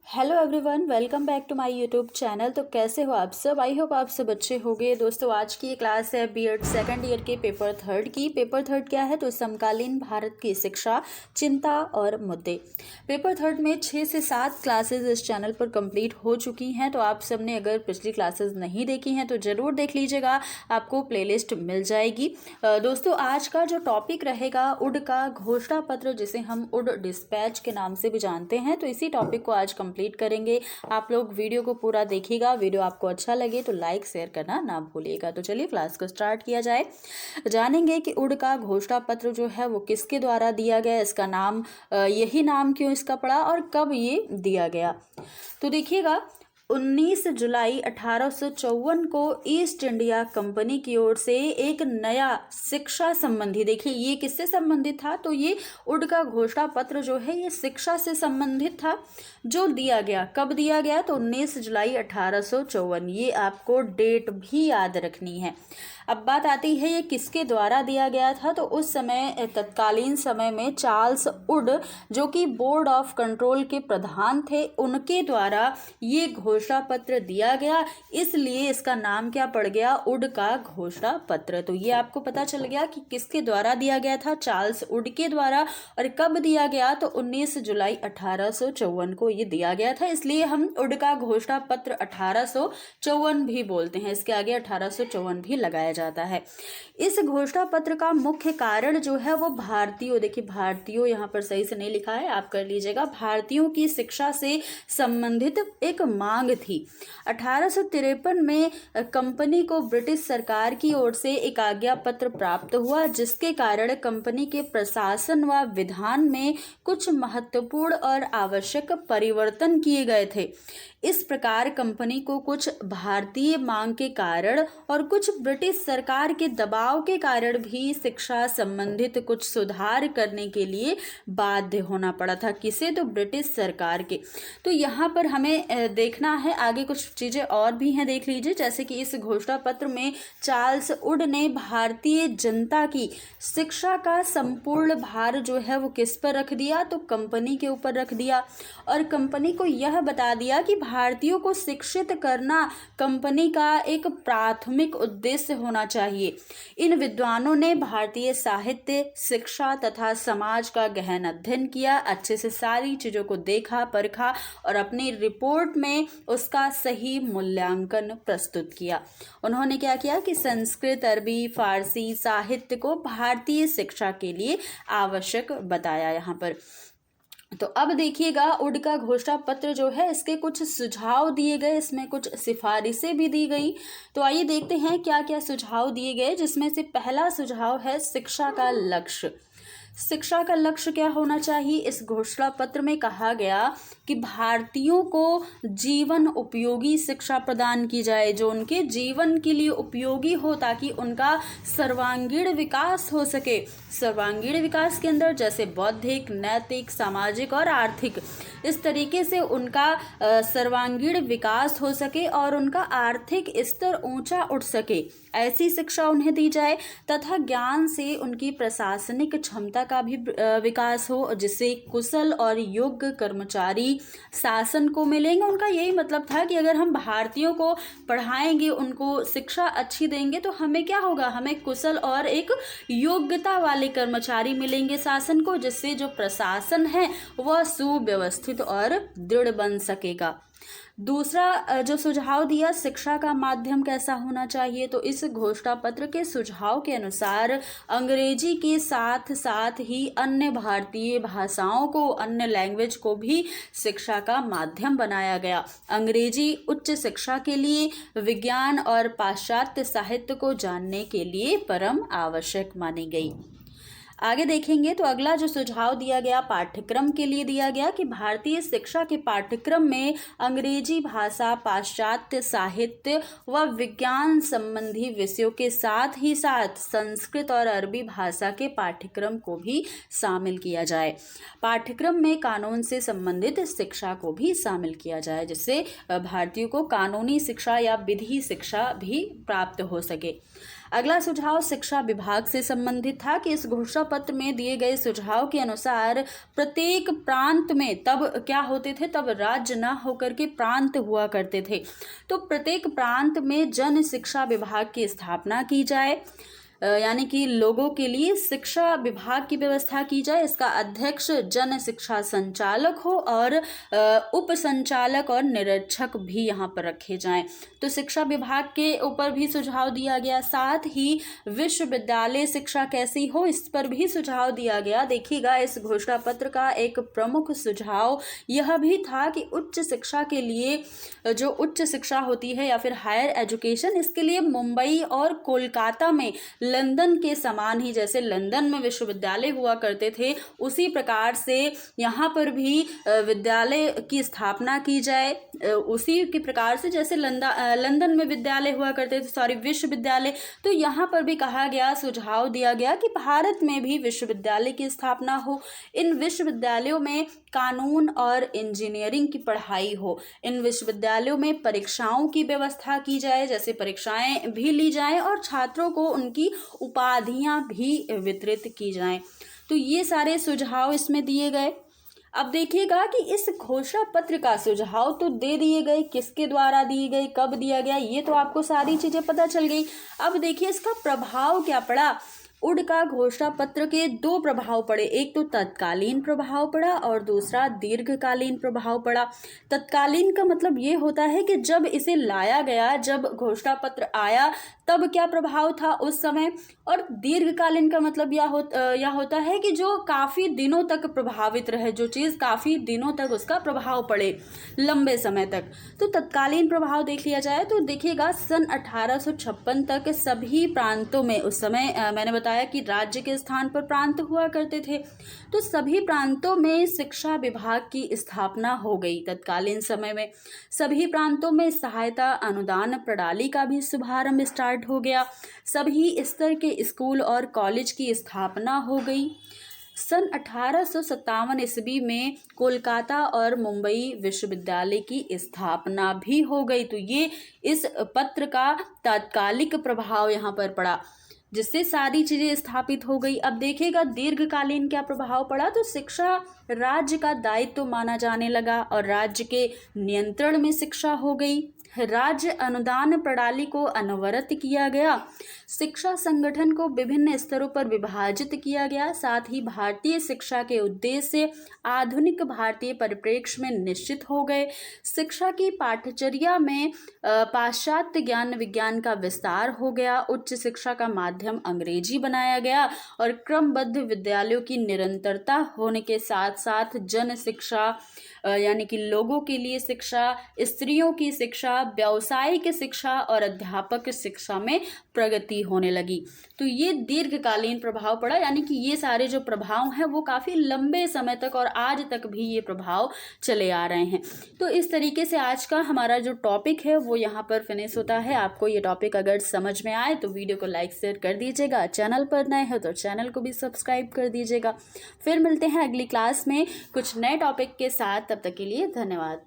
Hello everyone, welcome back to my YouTube channel. तो कैसे हो आप सब? आई होप आप सब अच्छे होंगे। दोस्तों, आज की ये क्लास है बीएड सेकंड ईयर के पेपर थर्ड की। पेपर थर्ड क्या है? तो समकालीन भारत की शिक्षा, चिंता और मुद्दे। पेपर थर्ड में 6 से 7 क्लासेस इस चैनल पर कंप्लीट हो चुकी हैं। तो आप सब ने अगर पिछली क्लासेस नहीं देखी हैं तो ज़रूर देख लीजिएगा, आपको प्लेलिस्ट मिल जाएगी। दोस्तों, आज का जो टॉपिक रहेगा उड का घोषणा पत्र, जिसे हम उड डिस्पैच के नाम से भी जानते हैं। तो इसी टॉपिक को आज कंप्लीट करेंगे। आप लोग वीडियो को पूरा देखिएगा। वीडियो आपको अच्छा लगे तो लाइक शेयर करना ना भूलिएगा। तो चलिए क्लास को स्टार्ट किया जाए। जानेंगे कि उड का घोषणा पत्र जो है वो किसके द्वारा दिया गया, इसका नाम यही नाम क्यों इसका पड़ा और कब ये दिया गया। तो देखिएगा, 19 जुलाई 1854 को ईस्ट इंडिया कंपनी की ओर से एक नया शिक्षा संबंधी, देखिए ये किससे संबंधित था? तो ये उड का घोषणा पत्र जो है ये शिक्षा से संबंधित था, जो दिया गया। कब दिया गया? तो 19 जुलाई 1854। ये आपको डेट भी याद रखनी है। अब बात आती है ये किसके द्वारा दिया गया था। तो उस समय, तत्कालीन समय में चार्ल्स उड, जो कि बोर्ड ऑफ कंट्रोल के प्रधान थे, उनके द्वारा ये घोषणा पत्र दिया गया। इसलिए इसका नाम क्या पड़ गया? उड का घोषणा पत्र। तो ये आपको पता चल गया कि किसके द्वारा दिया गया था, चार्ल्स उड के द्वारा। और कब दिया गया? तो 19 जुलाई 1854 को ये दिया गया था। इसलिए हम उड का घोषणा पत्र 1854 भी बोलते हैं। इसके आगे 1854 भी लगाया जाता है। इस घोषणा पत्र का मुख्य कारण जो है वो भारतीयों, देखिए भारतीयों यहाँ पर सही से नहीं लिखा है, आप कर लीजिएगा, भारतीयों की शिक्षा से संबंधित एक मांग थी। 1853 में कंपनी को ब्रिटिश सरकार की ओर से एक आज्ञा पत्र प्राप्त हुआ, जिसके कारण कंपनी के प्रशासन व विधान में कुछ महत्वपूर्ण और आवश्यक परिवर्तन किए गए थे। इस प्रकार कंपनी को कुछ भारतीय मांग के कारण और कुछ ब्रिटिश सरकार के दबाव के कारण भी शिक्षा संबंधित कुछ सुधार करने के लिए बाध्य होना पड़ा था। किसे? तो ब्रिटिश सरकार के। तो यहाँ पर हमें देखना है, आगे कुछ चीज़ें और भी हैं, देख लीजिए। जैसे कि इस घोषणा पत्र में चार्ल्स उड ने भारतीय जनता की शिक्षा का संपूर्ण भार जो है वो किस पर रख दिया? तो कंपनी के ऊपर रख दिया। और कंपनी को यह बता दिया कि भारतीयों को शिक्षित करना कंपनी का एक प्राथमिक उद्देश्य होना चाहिए। इन विद्वानों ने भारतीय साहित्य, शिक्षा तथा समाज का गहन अध्ययन किया, अच्छे से सारी चीज़ों को देखा, परखा और अपनी रिपोर्ट में उसका सही मूल्यांकन प्रस्तुत किया। उन्होंने क्या किया कि संस्कृत, अरबी, फारसी साहित्य को भारतीय शिक्षा के लिए आवश्यक बताया यहाँ पर। तो अब देखिएगा, उड का घोषणा पत्र जो है इसके कुछ सुझाव दिए गए, इसमें कुछ सिफारिशें भी दी गई। तो आइए देखते हैं क्या क्या सुझाव दिए गए, जिसमें से पहला सुझाव है शिक्षा का लक्ष्य। शिक्षा का लक्ष्य क्या होना चाहिए? इस घोषणा पत्र में कहा गया कि भारतीयों को जीवन उपयोगी शिक्षा प्रदान की जाए, जो उनके जीवन के लिए उपयोगी हो, ताकि उनका सर्वांगीण विकास हो सके। सर्वांगीण विकास के अंदर जैसे बौद्धिक, नैतिक, सामाजिक और आर्थिक, इस तरीके से उनका सर्वांगीण विकास हो सके और उनका आर्थिक स्तर ऊंचा उठ सके, ऐसी शिक्षा उन्हें दी जाए। तथा ज्ञान से उनकी प्रशासनिक क्षमता का भी विकास हो, जिससे कुशल और योग्य कर्मचारी शासन को मिलेंगे। उनका यही मतलब था कि अगर हम भारतीयों को पढ़ाएंगे, उनको शिक्षा अच्छी देंगे, तो हमें क्या होगा? हमें कुशल और एक योग्यता वाले कर्मचारी मिलेंगे शासन को, जिससे जो प्रशासन है वह सुव्यवस्थित और दृढ़ बन सकेगा। दूसरा जो सुझाव दिया, शिक्षा का माध्यम कैसा होना चाहिए? तो इस घोषणा पत्र के सुझाव के अनुसार अंग्रेजी के साथ साथ ही अन्य भारतीय भाषाओं को, अन्य लैंग्वेज को भी शिक्षा का माध्यम बनाया गया। अंग्रेजी उच्च शिक्षा के लिए, विज्ञान और पाश्चात्य साहित्य को जानने के लिए परम आवश्यक मानी गई। आगे देखेंगे तो अगला जो सुझाव दिया गया पाठ्यक्रम के लिए दिया गया कि भारतीय शिक्षा के पाठ्यक्रम में अंग्रेजी भाषा, पाश्चात्य साहित्य व विज्ञान संबंधी विषयों के साथ ही साथ संस्कृत और अरबी भाषा के पाठ्यक्रम को भी शामिल किया जाए। पाठ्यक्रम में कानून से संबंधित शिक्षा को भी शामिल किया जाए, जिससे भारतीयों को कानूनी शिक्षा या विधि शिक्षा भी प्राप्त हो सके। अगला सुझाव शिक्षा विभाग से संबंधित था कि इस घोषणा पत्र में दिए गए सुझाव के अनुसार प्रत्येक प्रांत में, तब क्या होते थे, तब राज्य न होकर के प्रांत हुआ करते थे, तो प्रत्येक प्रांत में जन शिक्षा विभाग की स्थापना की जाए, यानी कि लोगों के लिए शिक्षा विभाग की व्यवस्था की जाए। इसका अध्यक्ष जन शिक्षा संचालक हो और उप संचालक और निरीक्षक भी यहाँ पर रखे जाएं। तो शिक्षा विभाग के ऊपर भी सुझाव दिया गया। साथ ही विश्वविद्यालय शिक्षा कैसी हो, इस पर भी सुझाव दिया गया। देखिएगा, इस घोषणा पत्र का एक प्रमुख सुझाव यह भी था कि उच्च शिक्षा के लिए, जो उच्च शिक्षा होती है या फिर हायर एजुकेशन, इसके लिए मुंबई और कोलकाता में लंदन के समान ही, जैसे लंदन में विश्वविद्यालय हुआ करते थे, उसी प्रकार से यहाँ पर भी विद्यालय की स्थापना की जाए। उसी के प्रकार से जैसे लंदन में विद्यालय हुआ करते थे, विश्वविद्यालय, तो यहाँ पर भी कहा गया, सुझाव दिया गया कि भारत में भी विश्वविद्यालय की स्थापना हो। इन विश्वविद्यालयों में कानून और इंजीनियरिंग की पढ़ाई हो। इन विश्वविद्यालयों में परीक्षाओं की व्यवस्था की जाए, जैसे परीक्षाएं भी ली जाएं और छात्रों को उनकी उपाधियां भी वितरित की जाएं। तो ये सारे सुझाव इसमें दिए गए। अब देखिएगा कि इस घोषणा पत्र का सुझाव तो दे दिए गए, किसके द्वारा दिए गए, कब दिया गया, ये तो आपको सारी चीजें पता चल गई। अब देखिए इसका प्रभाव क्या पड़ा। उड का घोषणा पत्र के दो प्रभाव पड़े, एक तो तत्कालीन प्रभाव पड़ा और दूसरा दीर्घकालीन प्रभाव पड़ा। तत्कालीन का मतलब ये होता है कि जब इसे लाया गया, जब घोषणा पत्र आया तब क्या प्रभाव था उस समय, और दीर्घकालीन का मतलब यह होता है कि जो काफ़ी दिनों तक प्रभावित रहे, जो चीज़ काफ़ी दिनों तक उसका प्रभाव पड़े, लंबे समय तक। तो तत्कालीन प्रभाव देख लिया जाए तो देखिएगा, सन 1856 तक सभी प्रांतों में, उस समय मैंने बताया कि राज्य के स्थान पर प्रांत हुआ करते थे, तो सभी प्रांतों में शिक्षा विभाग की स्थापना हो गई। तत्कालीन समय में सभी प्रांतों में सहायता अनुदान प्रणाली का भी शुभारंभ स्टार्ट हो गया। सभी स्तर के स्कूल और कॉलेज की स्थापना हो गई। सन 1857 ईस्वी में कोलकाता और मुंबई विश्वविद्यालय की स्थापना भी हो गई। तो ये इस पत्र का तात्कालिक प्रभाव यहाँ पर पड़ा, जिससे सारी चीज़ें स्थापित हो गई। अब देखिएगा दीर्घकालीन क्या प्रभाव पड़ा। तो शिक्षा राज्य का दायित्व माना जाने लगा और राज्य के नियंत्रण में शिक्षा हो गई। राज्य अनुदान प्रणाली को अनवरत किया गया। शिक्षा संगठन को विभिन्न स्तरों पर विभाजित किया गया। साथ ही भारतीय शिक्षा के उद्देश्य आधुनिक भारतीय परिप्रेक्ष्य में निश्चित हो गए। शिक्षा की पाठ्यचर्या में पाश्चात्य ज्ञान विज्ञान का विस्तार हो गया। उच्च शिक्षा का माध्यम अंग्रेजी बनाया गया और क्रमबद्ध विद्यालयों की निरंतरता होने के साथ साथ जन शिक्षा, यानी कि लोगों के लिए शिक्षा, स्त्रियों की शिक्षा, व्यावसायिक शिक्षा और अध्यापक शिक्षा में प्रगति होने लगी। तो ये दीर्घकालीन प्रभाव पड़ा, यानी कि ये सारे जो प्रभाव हैं वो काफ़ी लंबे समय तक और आज तक भी ये प्रभाव चले आ रहे हैं। तो इस तरीके से आज का हमारा जो टॉपिक है वो यहाँ पर फिनिश होता है। आपको ये टॉपिक अगर समझ में आए तो वीडियो को लाइक शेयर कर दीजिएगा। चैनल पर नए हो तो चैनल को भी सब्सक्राइब कर दीजिएगा। फिर मिलते हैं अगली क्लास में कुछ नए टॉपिक के साथ। तब तक के लिए धन्यवाद।